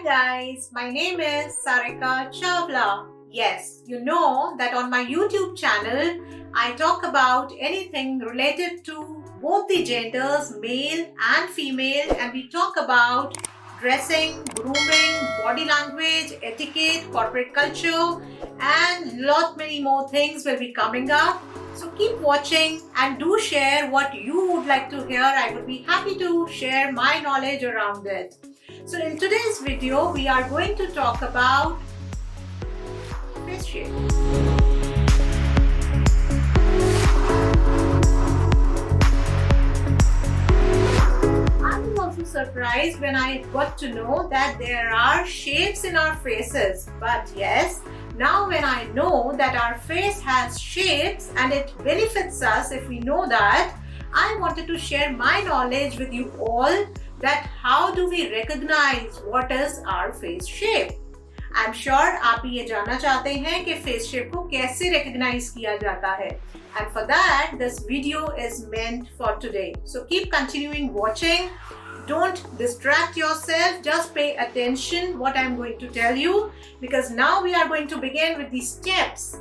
guys, my name is Sarika Chawla. Yes, you know that on my YouTube channel, I talk about anything related to both the genders, male and female, and we talk about dressing, grooming, body language, etiquette, corporate culture, and lot many more things will be coming up. So keep watching and do share what you would like to hear. I would be happy to share my knowledge around it. So in today's video, we are going to talk about face shape. I was also surprised when I got to know that there are shapes in our faces. But yes, now when I know that our face has shapes and it benefits us if we know that, I wanted to share my knowledge with you all that how do we recognize what is our face shape. I'm sure आप भी ये जानना चाहते हैं कि face shape को कैसे recognize किया जाता है. And for that, this video is meant for today. So keep continuing watching. Don't distract yourself. Just pay attention what I'm going to tell you, because now we are going to begin with the steps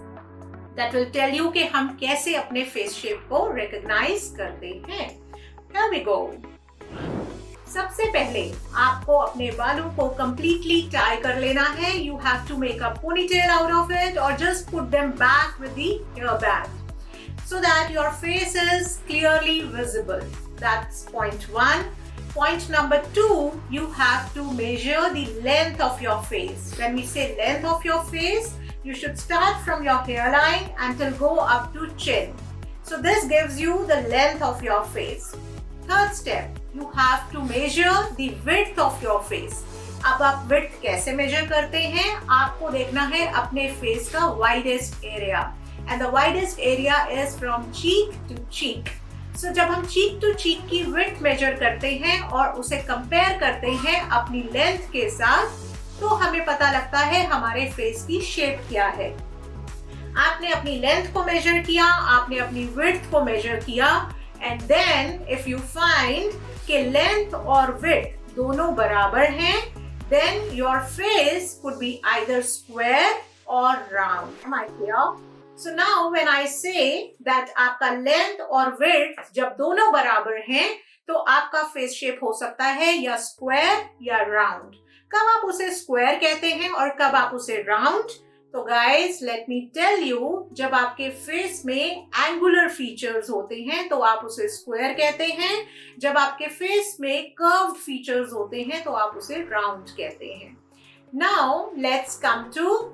that will tell you कि हम कैसे अपने face shape को recognize करते हैं. Here we go. सबसे पहले आपको अपने बालों को completely tie कर लेना है. You have to make a ponytail out of it or just put them back with the hair band so that your face is clearly visible. That's point one. Point number two, you have to measure the length of your face. When we say length of your face, you should start from your hairline until go up to chin. So this gives you the length of your face. Third step, you have to measure the width of your face. अब आप width कैसे measure करते हैं? आपको देखना है अपने face का widest area, and the widest area is from cheek to cheek. So जब हम cheek to cheek की width measure करते हैं और उसे compare करते हैं अपनी length के साथ, तो हमें पता लगता है हमारे face की shape क्या है. आपने अपनी length को measure किया, आपने अपनी width को measure किया, and then if you find कि length और width दोनों बराबर हैं, then your face could be either square or round. Am I clear? So now when I say that आपका length और width जब दोनों बराबर हैं, तो आपका face shape हो सकता है या square या round. कब आप उसे square कहते हैं और कब आप उसे round? तो guys, let me tell you, जब आपके face में angular features होते हैं तो आप उसे square कहते हैं. जब आपके face में curved features होते हैं तो आप उसे round कहते हैं. Now let's come to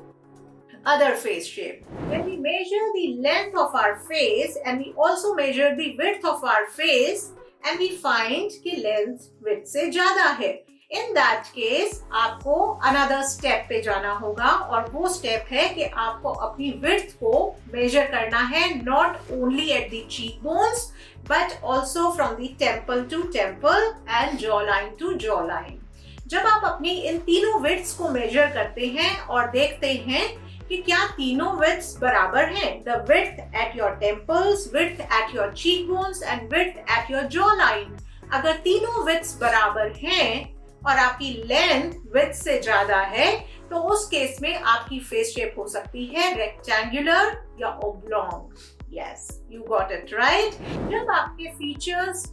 other face shape. When we measure the length of our face and we also measure the width of our face and we find कि length width से ज़्यादा है, in that case आपको another step पे जाना होगा, और वो step है कि आपको अपनी width को measure करना है, not only at the cheekbones but also from the temple to temple and jawline to jawline. जब आप अपनी इन तीनों widths को measure करते हैं और देखते हैं कि क्या तीनों widths बराबर हैं, the width at your temples, width at your cheekbones and width at your jawline, अगर तीनों widths बराबर हैं और आपकी लेंथ विड्थ से ज्यादा है, तो उस केस में आपकी फेस शेप हो सकती है रेक्टेंगुलर या oblong. Yes, you got it right. जब आपके फीचर्स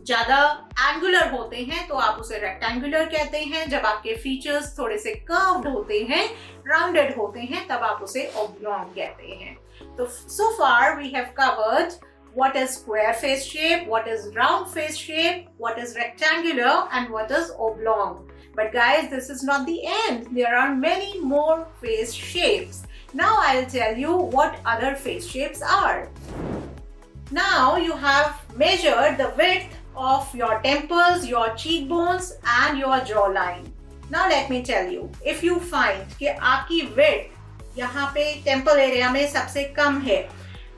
ज्यादा एंगुलर होते हैं तो आप उसे रेक्टेंगुलर कहते हैं. जब आपके फीचर्स थोड़े से कर्व्ड होते हैं, राउंडेड होते हैं, तब आप उसे ओब्लॉन्ग कहते हैं. तो so far we have covered what is square face shape, what is round face shape, what is rectangular, and what is oblong. But guys, this is not the end. There are many more face shapes. Now I'll tell you what other face shapes are. Now you have measured the width of your temples, your cheekbones, and your jawline. Now let me tell you, if you find कि आपकी width यहाँ पे temple area में सबसे कम है,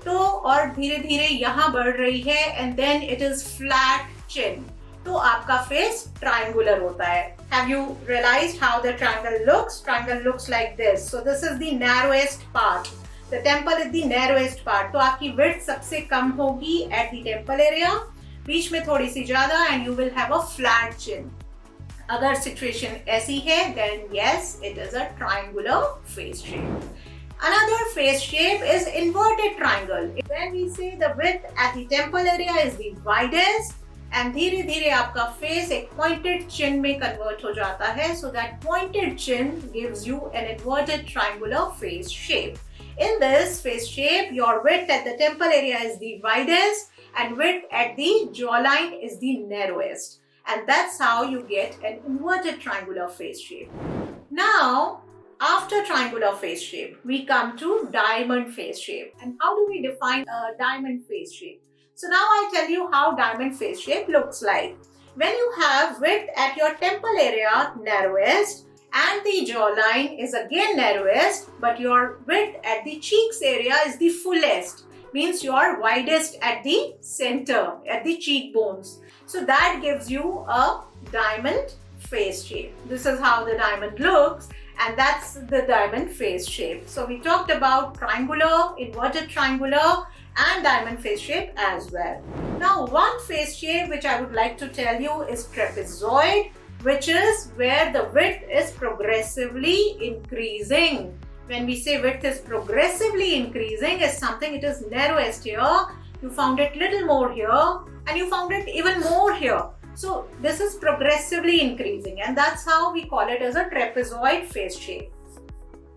तो और धीरे धीरे यहाँ बढ़ रही है and then it is flat chin, तो आपका face triangular होता है. Have you realized how the triangle looks? Triangle looks like this. So this is the narrowest part. The temple is the narrowest part. तो आपकी width सबसे कम होगी at the temple area, बीच में थोड़ी सी ज़्यादा, and you will have a flat chin. अगर situation ऐसी है then yes, it is a triangular face shape. Another face shape is inverted triangle. When we say the width at the temple area is the widest and धीरे धीरे आपका face एक pointed chin में convert हो जाता है, so that pointed chin gives you an inverted triangular face shape. In this face shape, your width at the temple area is the widest and width at the jawline is the narrowest. And that's how you get an inverted triangular face shape. Now, after triangular face shape, we come to diamond face shape. And how do we define a diamond face shape? So now I tell you how diamond face shape looks like. When you have width at your temple area narrowest and the jawline is again narrowest, but your width at the cheeks area is the fullest, means you are widest at the center, at the cheekbones. So that gives you a diamond face shape. This is how the diamond looks, and that's the diamond face shape. So we talked about triangular, inverted triangular and diamond face shape as well. Now one face shape which I would like to tell you is trapezoid, which is where the width is progressively increasing. When we say width is progressively increasing, is something it is narrowest here, you found it little more here, and you found it even more here. So this is progressively increasing, and that's how we call it as a trapezoid face shape.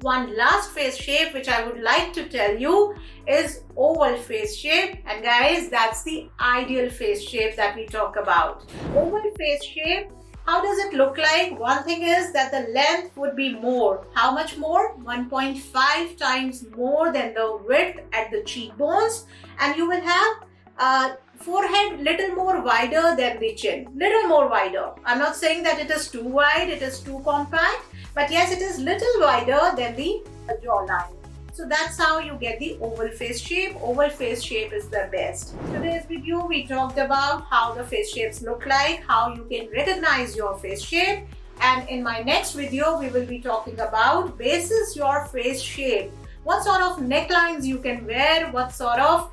One last face shape which I would like to tell you is oval face shape, and guys, that's the ideal face shape that we talk about. Oval face shape, how does it look like? One thing is that the length would be more. How much more? 1.5 times more than the width at the cheekbones, and you will have forehead little more wider than the chin. Little more wider. I'm not saying that it is too wide, it is too compact, but yes, it is little wider than the jawline. So that's how you get the oval face shape. Oval face shape is the best. Today's video we talked about how the face shapes look like, how you can recognize your face shape, and in my next video we will be talking about basis your face shape. What sort of necklines you can wear, what sort of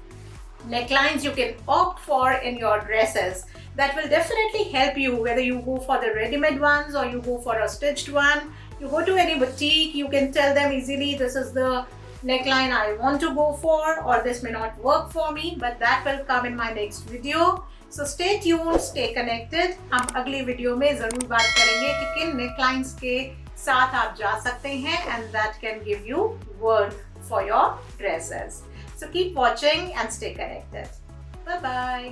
necklines you can opt for in your dresses. That will definitely help you whether you go for the ready-made ones or you go for a stitched one. You go to any boutique, you can tell them easily this is the neckline I want to go for, or this may not work for me, but that will come in my next video. So stay tuned, stay connected. हम अगली video में जरूर बात करेंगे कि किन necklines के साथ आप जा सकते हैं, and that can give you work for your dresses. So keep watching and stay connected. Bye bye.